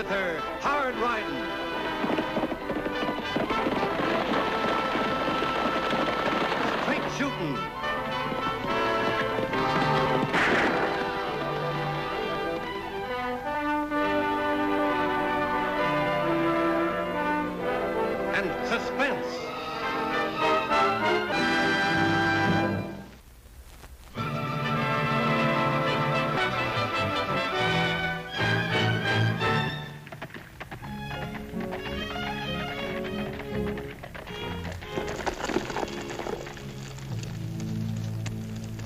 with her hard riding. Straight shooting. And suspense.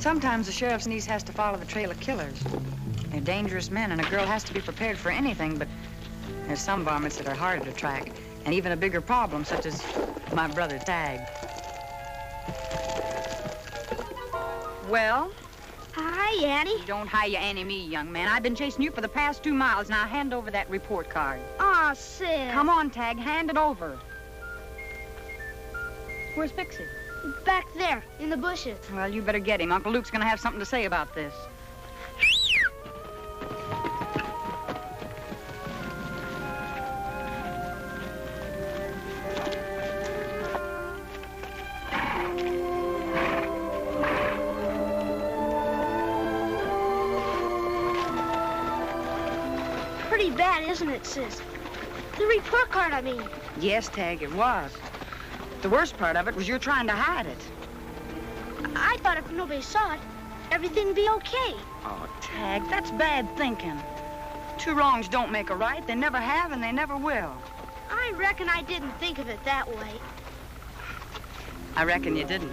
Sometimes the sheriff's niece has to follow the trail of killers. They're dangerous men, and a girl has to be prepared for anything, but there's some varmints that are harder to track, and even a bigger problem, such as my brother Tagg. Well? Hi, Annie. Don't hi ya Annie me, young man. I've been chasing you for the past 2 miles. Now hand over that report card. Aw, sis. Come on, Tagg, hand it over. Where's Pixie? Back there, in the bushes. Well, you better get him. Uncle Luke's gonna have something to say about this. Pretty bad, isn't it, sis? The report card, I mean. Yes, Tagg, it was. The worst part of it was you're trying to hide it. I thought if nobody saw it, everything'd be okay. Oh, Tagg, that's bad thinking. 2 wrongs don't make a right. They never have, and they never will. I reckon I didn't think of it that way. I reckon you didn't.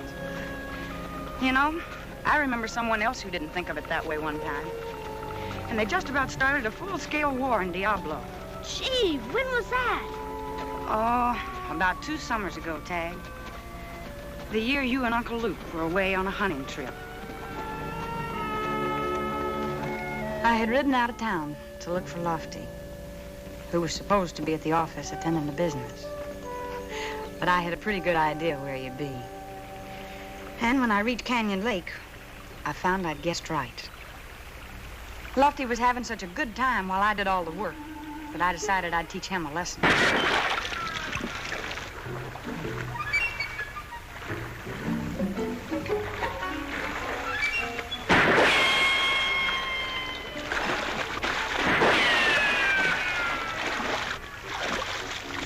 You know, I remember someone else who didn't think of it that way one time. And they just about started a full-scale war in Diablo. Gee, when was that? Oh, about 2 summers ago, Tagg. The year you and Uncle Luke were away on a hunting trip. I had ridden out of town to look for Lofty, who was supposed to be at the office attending to business. But I had a pretty good idea where he'd be. And when I reached Canyon Lake, I found I'd guessed right. Lofty was having such a good time while I did all the work that I decided I'd teach him a lesson.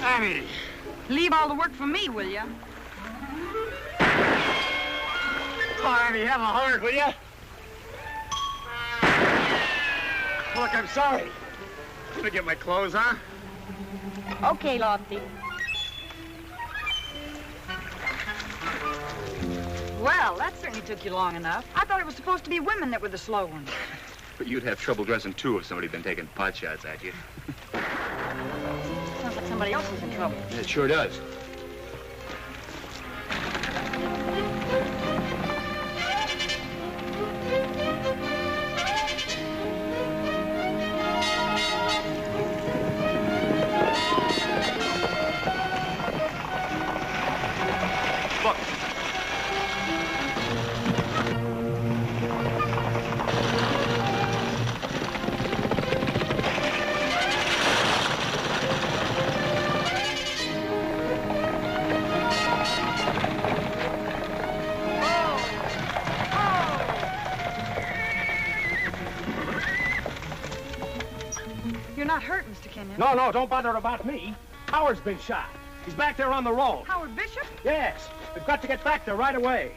Annie! Leave all the work for me, will you? Come on, Annie, have a heart, will you? Look, I'm sorry. Let me get my clothes, huh? Okay, Lofty. Well, that certainly took you long enough. I thought it was supposed to be women that were the slow ones. But you'd have trouble dressing, too, if somebody'd been taking pot shots at you. Sounds like somebody else is in trouble. It sure does. No, don't bother about me. Howard's been shot. He's back there on the road. Howard Bishop? Yes. We've got to get back there right away.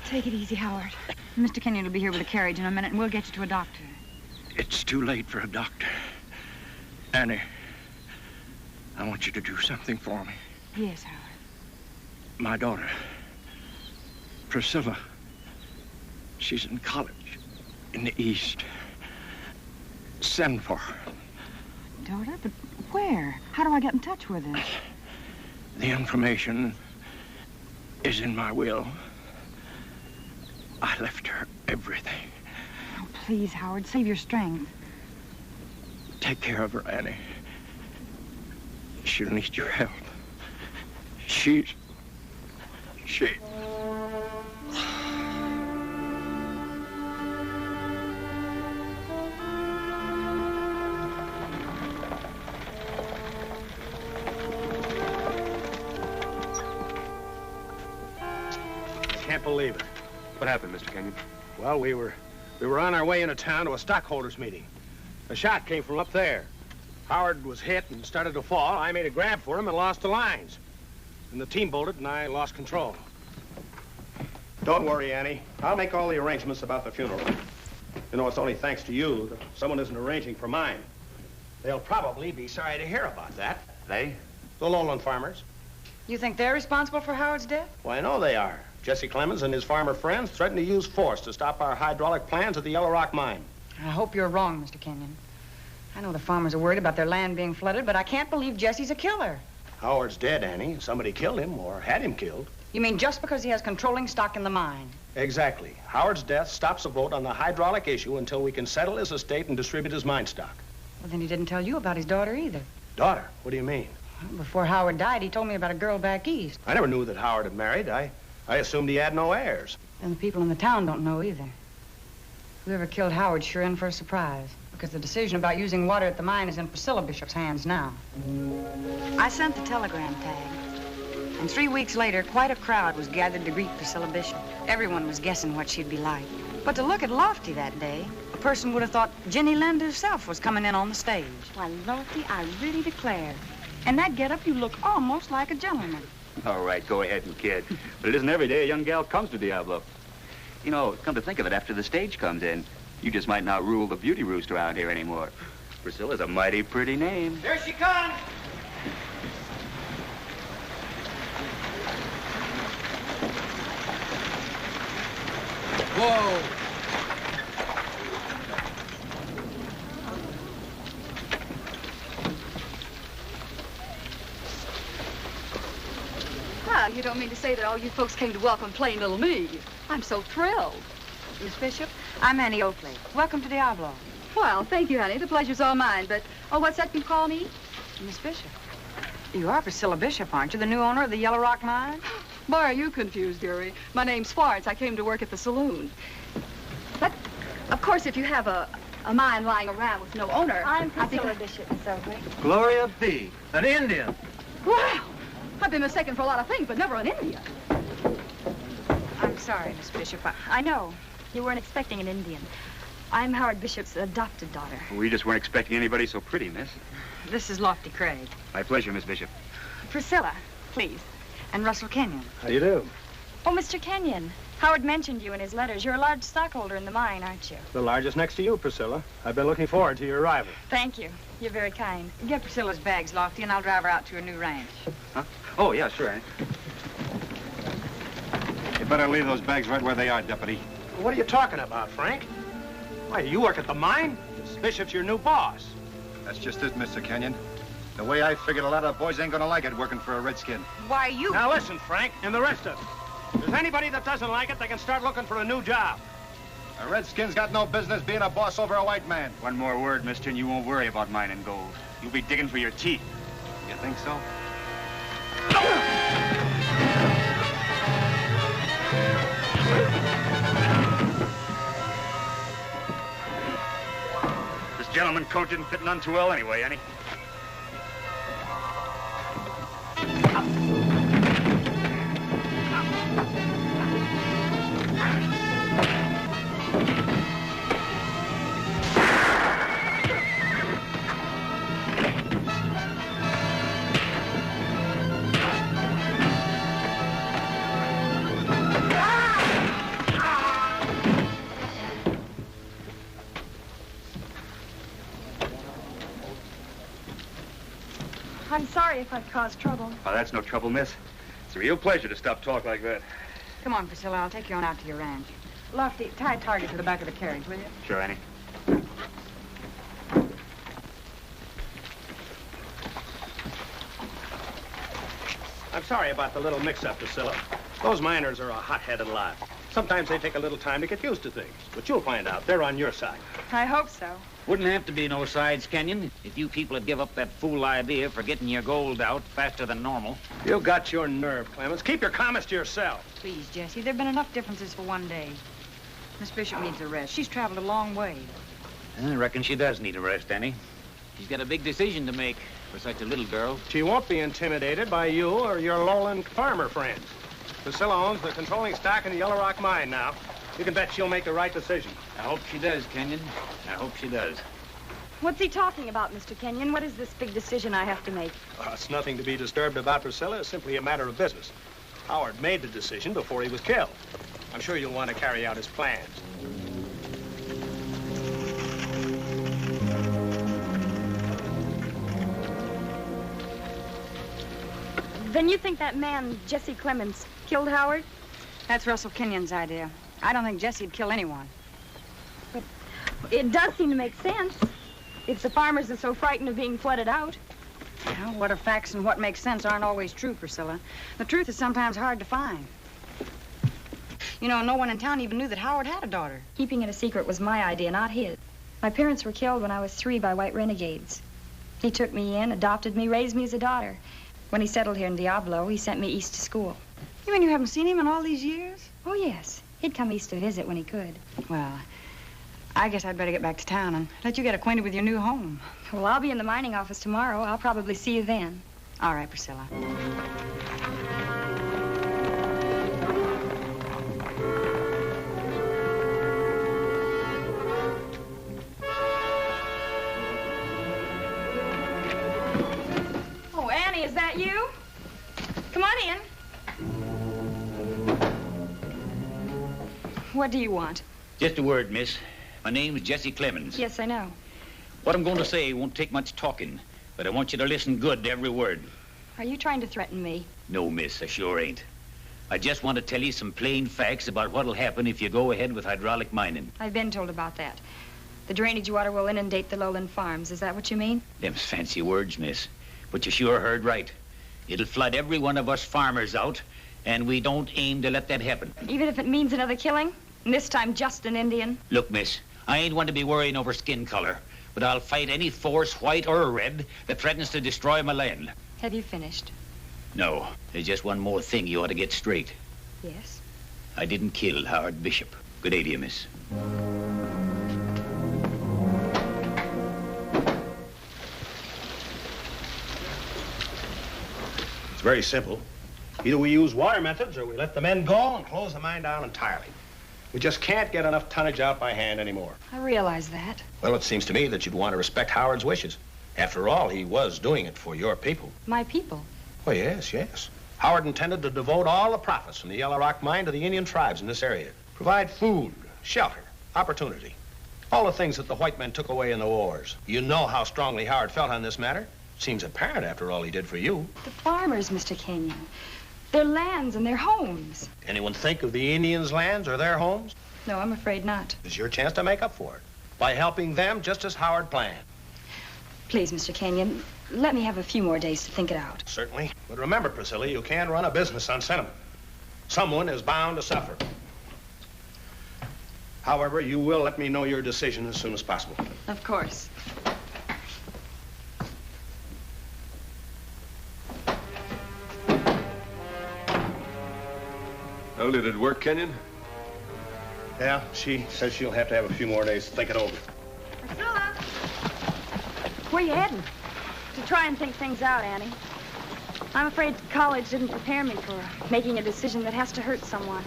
Take it easy, Howard. Mr. Kenyon will be here with a carriage in a minute, and we'll get you to a doctor. It's too late for a doctor. Annie, I want you to do something for me. Yes, Howard. My daughter, Priscilla, she's in college in the East. Send for her. Daughter? But where? How do I get in touch with her? The information is in my will. I left her everything. Oh, please, Howard, save your strength. take care of her, Annie. She'll need your help. She... Can't believe it. What happened, Mr. Kenyon? Well, we were on our way into town to a stockholders meeting. A shot came from up there. Howard was hit and started to fall. I made a grab for him and lost the lines. And the team bolted and I lost control. Don't worry, Annie. I'll make all the arrangements about the funeral. You know, it's only thanks to you that someone isn't arranging for mine. They'll probably be sorry to hear about that. They? The lowland farmers. You think they're responsible for Howard's death? Well, I know they are. Jesse Clemens and his farmer friends threatened to use force to stop our hydraulic plans at the Yellow Rock mine. I hope you're wrong, Mr. Kenyon. I know the farmers are worried about their land being flooded, but I can't believe Jesse's a killer. Howard's dead, Annie. Somebody killed him or had him killed. You mean just because he has controlling stock in the mine? Exactly. Howard's death stops a vote on the hydraulic issue until we can settle his estate and distribute his mine stock. Well, then he didn't tell you about his daughter either. Daughter? What do you mean? Well, before Howard died, he told me about a girl back east. I never knew that Howard had married. I assumed he had no heirs. And the people in the town don't know either. Whoever killed Howard's sure in for a surprise, because the decision about using water at the mine is in Priscilla Bishop's hands now. I sent the telegram, Tagg. And 3 weeks later, quite a crowd was gathered to greet Priscilla Bishop. Everyone was guessing what she'd be like. But to look at Lofty that day, a person would have thought Jenny Lind herself was coming in on the stage. Why, Lofty, I really declare. And that getup, you look almost like a gentleman. All right, go ahead and kid. But it isn't every day a young gal comes to Diablo. You know, come to think of it, after the stage comes in, you just might not rule the beauty roost around here anymore. Priscilla's a mighty pretty name. Here she comes! Whoa! Well, you don't mean to say that all you folks came to welcome plain little me. I'm so thrilled. Miss Bishop, I'm Annie Oakley. Welcome to Diablo. Well, thank you, honey. The pleasure's all mine. But, oh, what's that you call me? Miss Bishop, you are Priscilla Bishop, aren't you? The new owner of the Yellow Rock mine? Boy, are you confused, dearie. My name's Swartz. I came to work at the saloon. But, of course, if you have a mine lying around with no owner... I'm Priscilla Bishop, Miss Oakley. Gloria B., an Indian. Wow! I've been mistaken for a lot of things, but never an Indian. I'm sorry, Miss Bishop. I know. You weren't expecting an Indian. I'm Howard Bishop's adopted daughter. We just weren't expecting anybody so pretty, miss. This is Lofty Craig. My pleasure, Miss Bishop. Priscilla, please. And Russell Kenyon. How do you do? Oh, Mr. Kenyon. Howard mentioned you in his letters. You're a large stockholder in the mine, aren't you? The largest next to you, Priscilla. I've been looking forward to your arrival. Thank you. You're very kind. Get Priscilla's bags, Lofty, and I'll drive her out to her new ranch. Huh? Oh, yeah, sure, Annie. You better leave those bags right where they are, Deputy. What are you talking about, Frank? Why, you work at the mine? Miss Bishop's your new boss. That's just it, Mr. Kenyon. The way I figured, a lot of boys ain't gonna like it working for a redskin. Why, you... Now listen, Frank, and the rest of you. If there's anybody that doesn't like it, they can start looking for a new job. A redskin's got no business being a boss over a white man. One more word, mister, and you won't worry about mine and gold. You'll be digging for your teeth. You think so? This gentleman coat didn't fit none too well anyway, Annie. I'm sorry if I've caused trouble. Oh, that's no trouble, miss. It's a real pleasure to stop talk like that. Come on, Priscilla. I'll take you on out to your ranch. Lofty, tie a target to the back of the carriage, will you? Sure, Annie. I'm sorry about the little mix-up, Priscilla. Those miners are a hot-headed lot. Sometimes they take a little time to get used to things. But you'll find out. They're on your side. I hope so. Wouldn't have to be no sides, Kenyon, if you people would give up that fool idea for getting your gold out faster than normal. You got your nerve, Clemens. Keep your comments to yourself. Please, Jesse, there have been enough differences for one day. Miss Bishop needs a rest. She's traveled a long way. I reckon she does need a rest, Annie. She's got a big decision to make for such a little girl. She won't be intimidated by you or your lowland farmer friends. Priscilla owns the controlling stock in the Yellow Rock mine now. You can bet she'll make the right decision. I hope she does, Kenyon. I hope she does. What's he talking about, Mr. Kenyon? What is this big decision I have to make? It's nothing to be disturbed about, Priscilla. It's simply a matter of business. Howard made the decision before he was killed. I'm sure you'll want to carry out his plans. Then you think that man, Jesse Clemens, killed Howard? That's Russell Kenyon's idea. I don't think Jesse'd kill anyone. But it does seem to make sense. If the farmers are so frightened of being flooded out. Well, what are facts and what makes sense aren't always true, Priscilla. The truth is sometimes hard to find. You know, no one in town even knew that Howard had a daughter. Keeping it a secret was my idea, not his. My parents were killed when I was 3 by white renegades. He took me in, adopted me, raised me as a daughter. When he settled here in Diablo, he sent me east to school. You mean you haven't seen him in all these years? Oh, yes. He'd come east to visit when he could. Well, I guess I'd better get back to town and let you get acquainted with your new home. Well, I'll be in the mining office tomorrow. I'll probably see you then. All right, Priscilla. Oh, Annie, is that you? Come on in. What do you want? Just a word, miss. My name's Jesse Clemens. Yes, I know. What I'm going to say won't take much talking, but I want you to listen good to every word. Are you trying to threaten me? No, miss, I sure ain't. I just want to tell you some plain facts about what'll happen if you go ahead with hydraulic mining. I've been told about that. The drainage water will inundate the lowland farms. Is that what you mean? Them's fancy words, miss. But you sure heard right. It'll flood every one of us farmers out, and we don't aim to let that happen. Even if it means another killing? And this time just an Indian? Look, miss, I ain't one to be worrying over skin color, but I'll fight any force, white or red, that threatens to destroy my land. Have you finished? No, there's just one more thing you ought to get straight. Yes? I didn't kill Howard Bishop. Good day to you, miss. It's very simple. Either we use water methods or we let the men go and close the mine down entirely. We just can't get enough tonnage out by hand anymore. I realize that. Well, it seems to me that you'd want to respect Howard's wishes. After all, he was doing it for your people. My people? Oh, yes, yes. Howard intended to devote all the profits from the Yellow Rock mine to the Indian tribes in this area. Provide food, shelter, opportunity. All the things that the white men took away in the wars. You know how strongly Howard felt on this matter. Seems apparent after all he did for you. The farmers, Mr. Kenyon. Their lands and their homes. Anyone think of the Indians' lands or their homes? No, I'm afraid not. It's your chance to make up for it by helping them just as Howard planned. Please, Mr. Kenyon, let me have a few more days to think it out. Certainly. But remember, Priscilla, you can't run a business on sentiment. Someone is bound to suffer. However, you will let me know your decision as soon as possible. Of course. Well, did it work, Kenyon? Yeah, she says she'll have to have a few more days to think it over. Priscilla! Where you heading? To try and think things out, Annie. I'm afraid college didn't prepare me for making a decision that has to hurt someone.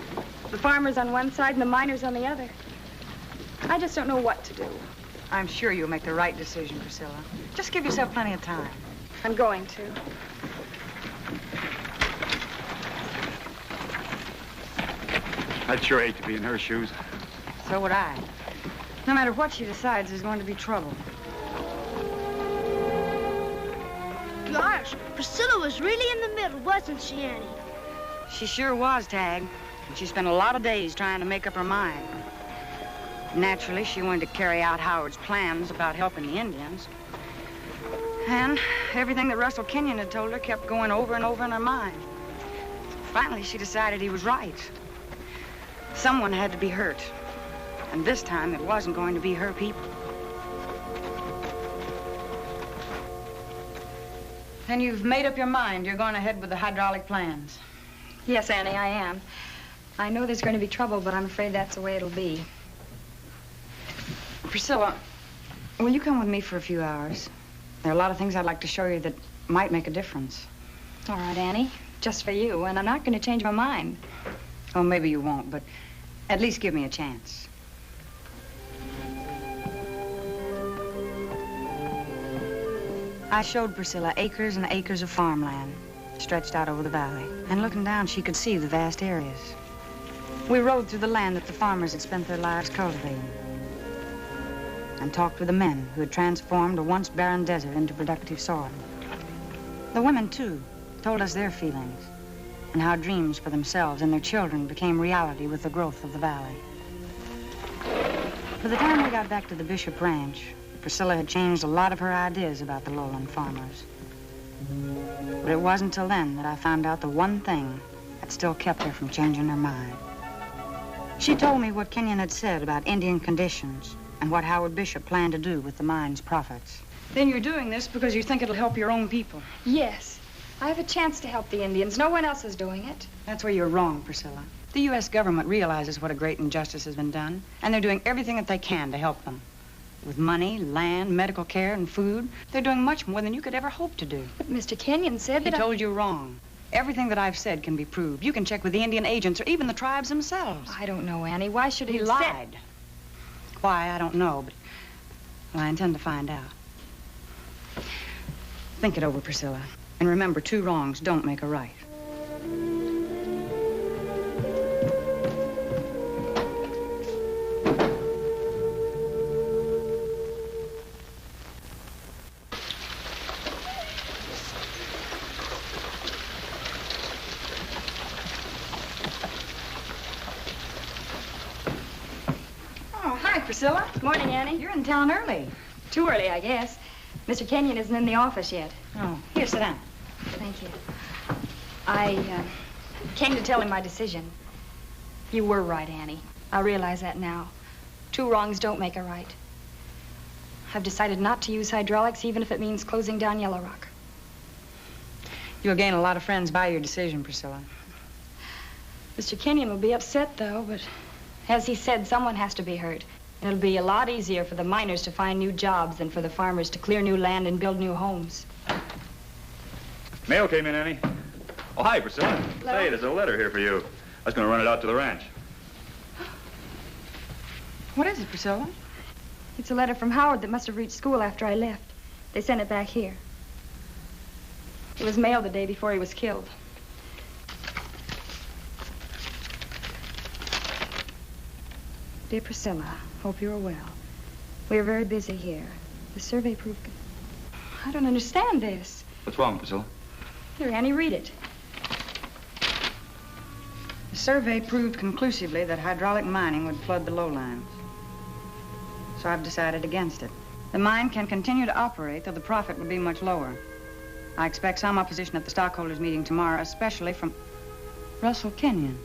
The farmers on one side and the miners on the other. I just don't know what to do. I'm sure you'll make the right decision, Priscilla. Just give yourself plenty of time. I'm going to. I'd sure hate to be in her shoes. So would I. No matter what she decides, there's going to be trouble. Gosh, Priscilla was really in the middle, wasn't she, Annie? She sure was, Tagg. And she spent a lot of days trying to make up her mind. Naturally, she wanted to carry out Howard's plans about helping the Indians. And everything that Russell Kenyon had told her kept going over and over in her mind. Finally, she decided he was right. Someone had to be hurt. And this time, it wasn't going to be her people. Then you've made up your mind. You're going ahead with the hydraulic plans. Yes, Annie, I am. I know there's going to be trouble, but I'm afraid that's the way it'll be. Priscilla, will you come with me for a few hours? There are a lot of things I'd like to show you that might make a difference. All right, Annie. Just for you, and I'm not going to change my mind. Well, maybe you won't, but at least give me a chance. I showed Priscilla acres and acres of farmland stretched out over the valley. And looking down, she could see the vast areas. We rode through the land that the farmers had spent their lives cultivating and talked with the men who had transformed a once barren desert into productive soil. The women, too, told us their feelings and how dreams for themselves and their children became reality with the growth of the valley. By the time we got back to the Bishop Ranch, Priscilla had changed a lot of her ideas about the lowland farmers. But it wasn't until then that I found out the one thing that still kept her from changing her mind. She told me what Kenyon had said about Indian conditions and what Howard Bishop planned to do with the mine's profits. Then you're doing this because you think it'll help your own people. Yes. I have a chance to help the Indians. No one else is doing it. That's where you're wrong, Priscilla. The U.S. government realizes what a great injustice has been done, and they're doing everything that they can to help them. With money, land, medical care, and food, they're doing much more than you could ever hope to do. But Mr. Kenyon said that He told you wrong. Everything that I've said can be proved. You can check with the Indian agents or even the tribes themselves. I don't know, Annie. Why should he He lied. Why, I don't know, but well, I intend to find out. Think it over, Priscilla. And remember, 2 wrongs don't make a right. Priscilla? Morning, Annie. You're in town early. Too early, I guess. Mr. Kenyon isn't in the office yet. Oh, here, sit down. Thank you. I came to tell him my decision. You were right, Annie. I realize that now. 2 wrongs don't make a right. I've decided not to use hydraulics, even if it means closing down Yellow Rock. You'll gain a lot of friends by your decision, Priscilla. Mr. Kenyon will be upset, though, but as he said, someone has to be hurt. And it'll be a lot easier for the miners to find new jobs than for the farmers to clear new land and build new homes. Mail came in, Annie. Oh, hi, Priscilla. Hello? Say, there's a letter here for you. I was going to run it out to the ranch. What is it, Priscilla? It's a letter from Howard that must have reached school after I left. They sent it back here. It was mailed the day before he was killed. Dear Priscilla, hope you're well. We are very busy here. The survey proved... I don't understand this. What's wrong, Priscilla? Here, Annie, read it. The survey proved conclusively that hydraulic mining would flood the lowlands. So I've decided against it. The mine can continue to operate, though the profit would be much lower. I expect some opposition at the stockholders' meeting tomorrow, especially from Russell Kenyon,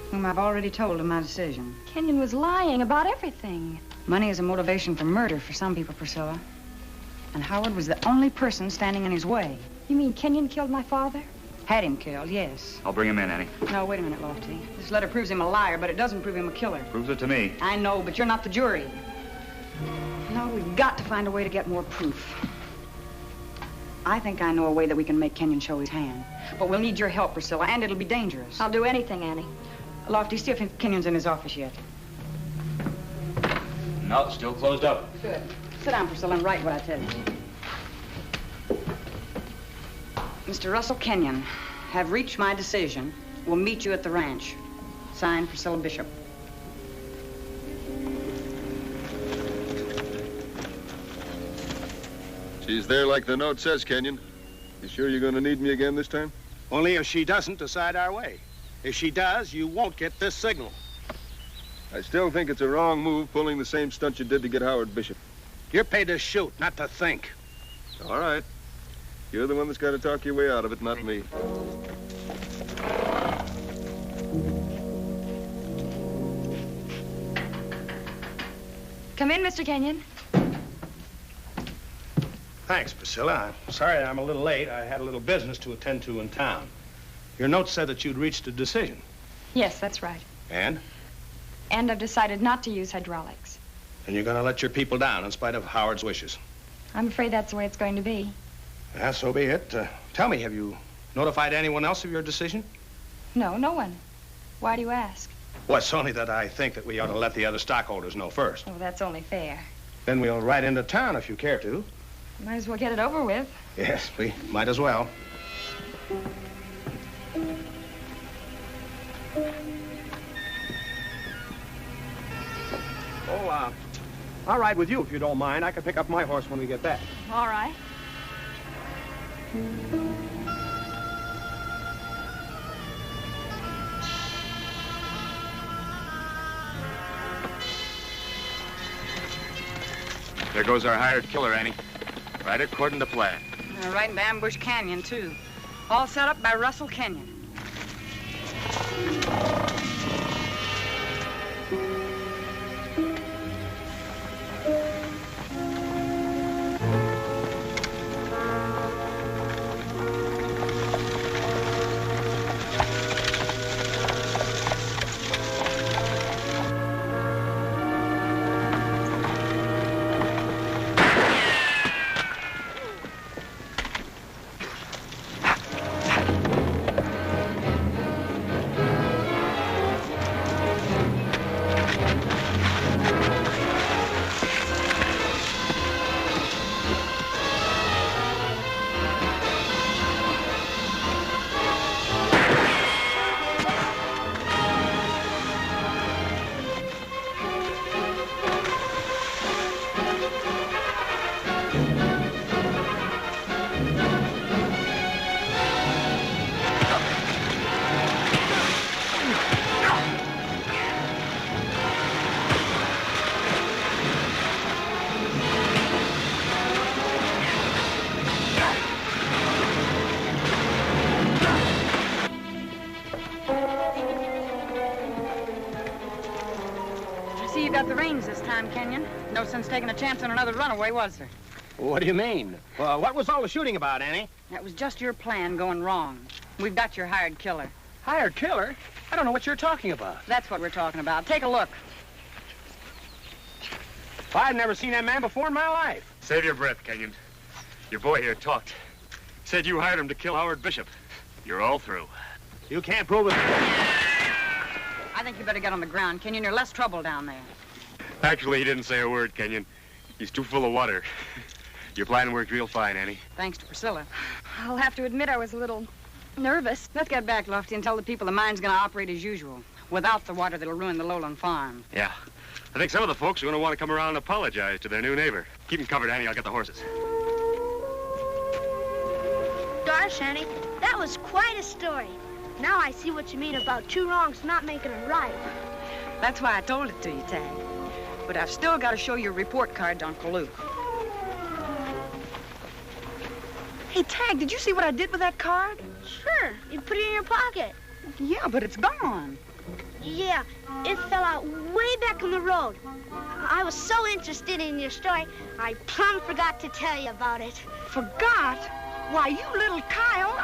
whom I've already told of my decision. Kenyon was lying about everything. Money is a motivation for murder for some people, Priscilla. And Howard was the only person standing in his way. You mean Kenyon killed my father? Had him killed, yes. I'll bring him in, Annie. No, wait a minute, Lofty. This letter proves him a liar, but it doesn't prove him a killer. Proves it to me. I know, but you're not the jury. No, we've got to find a way to get more proof. I think I know a way that we can make Kenyon show his hand. But we'll need your help, Priscilla, and it'll be dangerous. I'll do anything, Annie. Lofty, see if Kenyon's in his office yet. No, still closed up. Good. Sit down, Priscilla, and write what I tell you. Mr. Russell Kenyon, have reached my decision. Will meet you at the ranch. Signed, Priscilla Bishop. She's there like the note says, Kenyon. You sure you're going to need me again this time? Only if she doesn't decide our way. If she does, you won't get this signal. I still think it's a wrong move pulling the same stunt you did to get Howard Bishop. You're paid to shoot, not to think. All right. You're the one that's got to talk your way out of it, not me. Come in, Mr. Kenyon. Thanks, Priscilla. I'm sorry I'm a little late. I had a little business to attend to in town. Your note said that you'd reached a decision. Yes, that's right. And? And I've decided not to use hydraulics. And you're going to let your people down in spite of Howard's wishes. I'm afraid that's the way it's going to be. Yeah, so be it. Tell me, have you notified anyone else of your decision? No, no one. Why do you ask? Well, it's only that I think that we ought to let the other stockholders know first. Oh, that's only fair. Then we'll ride into town if you care to. Might as well get it over with. Yes, we might as well. Oh, I'll ride with you if you don't mind. I can pick up my horse when we get back. All right. There goes our hired killer, Annie. Right according to plan. Right into Ambush Canyon, too. All set up by Russell Kenyon. Kenyon. No sense taking a chance on another runaway, was there? What do you mean? Well, what was all the shooting about, Annie? That was just your plan going wrong. We've got your hired killer. Hired killer? I don't know what you're talking about. That's what we're talking about. Take a look. I've never seen that man before in my life. Save your breath, Kenyon. Your boy here talked. Said you hired him to kill Howard Bishop. You're all through. You can't prove it. I think you better get on the ground, Kenyon. You're less trouble down there. Actually, he didn't say a word, Kenyon. He's too full of water. Your plan worked real fine, Annie. Thanks to Priscilla. I'll have to admit I was a little nervous. Let's get back, Lofty, and tell the people the mine's going to operate as usual, without the water that'll ruin the lowland farm. Yeah. I think some of the folks are going to want to come around and apologize to their new neighbor. Keep them covered, Annie. I'll get the horses. Gosh, Annie, that was quite a story. Now I see what you mean about two wrongs not making a right. That's why I told it to you, Tagg. But I've still got to show your report card to Uncle Luke. Hey, Tagg, did you see what I did with that card? Sure. You put it in your pocket. Yeah, but it's gone. Yeah, it fell out way back in the road. I was so interested in your story, I plumb forgot to tell you about it. Forgot? Why, you little Kyle.